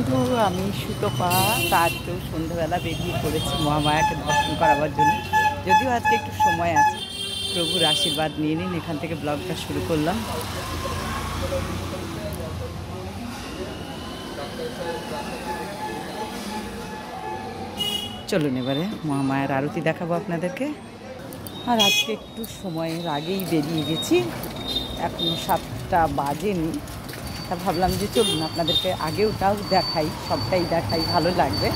কিন্তু আমি সুতপা তার তো সন্ধ্যাবেলা বেরিয়ে পড়েছি মহামায়াকে দর্শন করাবার জন্য। যদিও আজকে একটু সময় আছে, প্রভুর আশীর্বাদ নিয়ে নিন। এখান থেকে ব্লগটা শুরু করলাম। চলুন এবারে মহামায়ার আরতি দেখাবো আপনাদেরকে। আর আজকে একটু সময়ের আগেই বেরিয়ে গেছি, এখনও 7টা বাজেনি। তা ভাবলাম যে চলুন আপনাদেরকে আগেওটাও দেখাই, সবটাই দেখাই, ভালো লাগবে।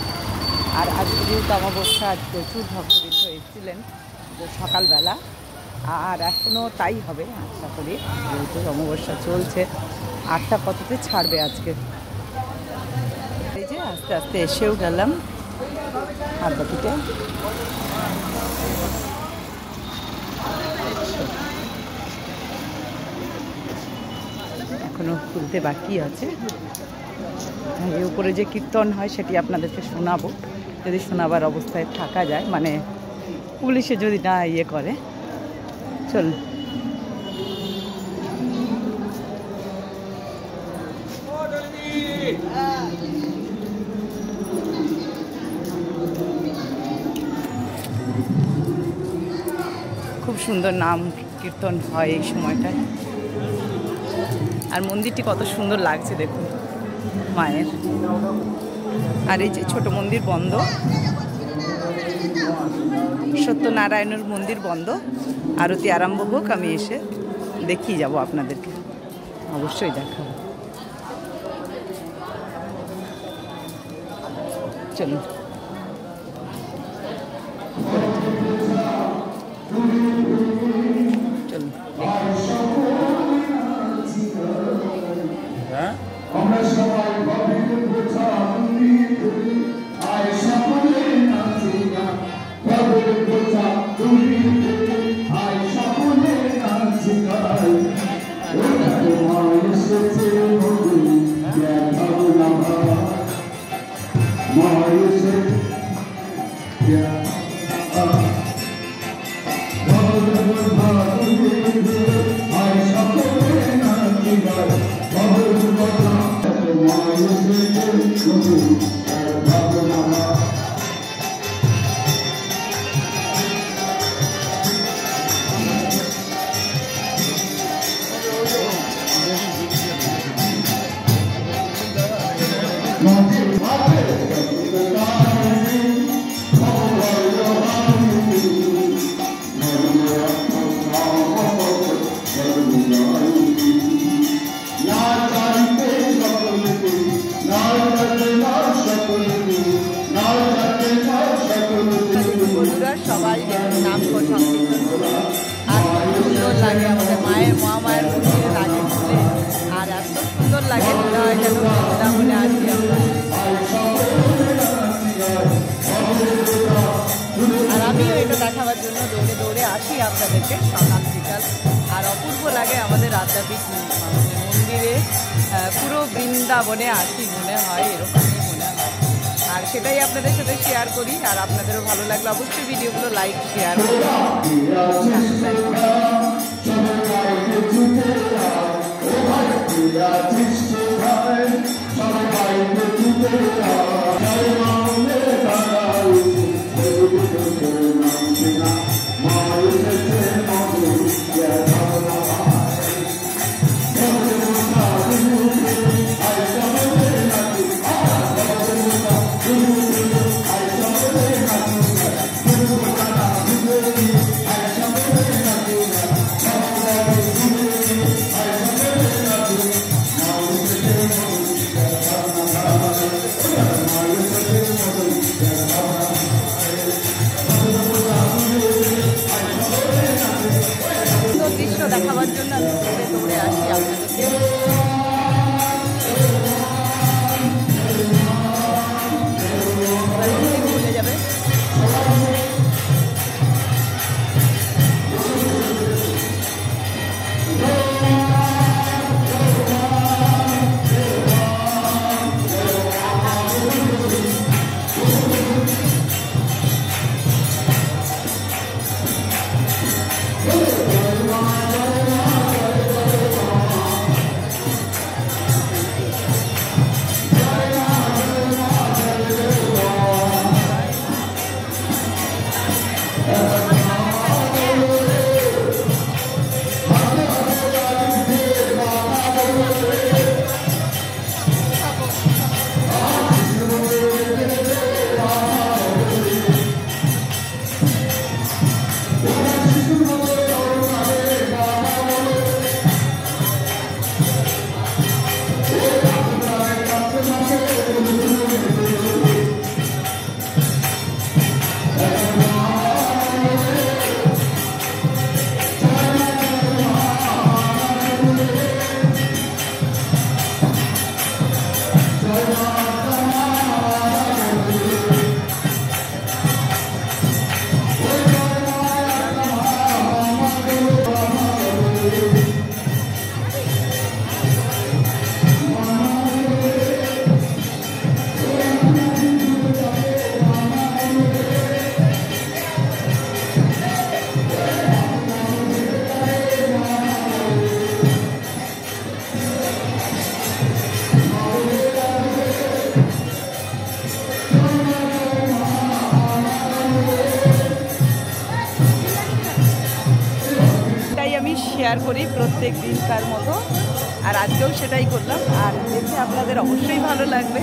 আর আজকে যেহেতু অমাবস্যা, আজ প্রচুর ভক্তবৃন্দ এসেছিলেন সকালবেলা, আর এখনও তাই হবে আশা করি, যেহেতু অমাবস্যা চলছে। 8টা কততে ছাড়বে আজকে। এই যে আস্তে আস্তে এসেও গেলাম আরবাতিতে। এখনো খুলতে বাকি আছে। এর উপরে যে কীর্তন হয় সেটি আপনাদেরকে শোনাবো, যদি শোনাবার অবস্থায় থাকা যায়, মানে পুলিশে যদি না ইয়ে করে। চল খুব সুন্দর নাম কীর্তন হয় এই সময়টায়। আর মন্দিরটি কত সুন্দর লাগছে দেখুন মায়ের। আর এই যে ছোট মন্দির বন্ধ, সত্যনারায়ণের মন্দির বন্ধ। আরতি আরম্ভ হোক, আমি এসে দেখিয়ে যাব আপনাদেরকে, অবশ্যই দেখাবো। চলুন চলুন সবাই নাম সংকীর্তন আর সুন্দর লাগে আমাদের মায়ের মহামায়ের মন্দিরে লাগে বলে, আর এত সুন্দর লাগে মনে হয় যেন বৃন্দাবনে আসি আমরা। আর আমিও এটা দেখাবার জন্য দৌড়ে দৌড়ে আসি আপনাদেরকে সকাল বিকাল। আর অপূর্ব লাগে আমাদের আধ্যাত্মিক মন্দিরে, পুরো বৃন্দাবনে আসি মনে হয়, এরকমই মনে হয়। আর সেটাই আপনাদের সাথে শেয়ার করি। আর আপনাদেরও ভালো লাগলে অবশ্যই ভিডিওগুলো লাইক শেয়ার তাই আমি শেয়ার করি প্রত্যেক দিনকার মতো, আর আজকেও সেটাই করলাম। আর দেখে আপনাদের অবশ্যই ভালো লাগবে।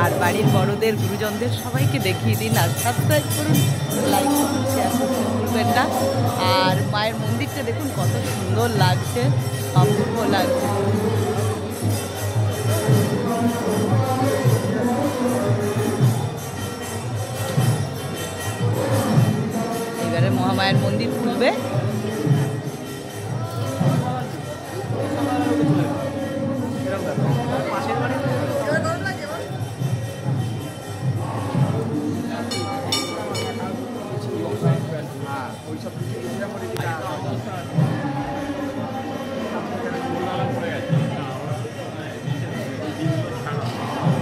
আর বাড়ির বড়দের গুরুজনদের সবাইকে দেখিয়ে দিন, আর সাবস্ক্রাইব করুন, লাইক করুন, শেয়ার করতে ভুলবেন না। আর মায়ের মন্দিরটা দেখুন কত সুন্দর লাগছে, অপূর্ব লাগছে। এবারে মহামায়ের মন্দির খুলবে। ওইসব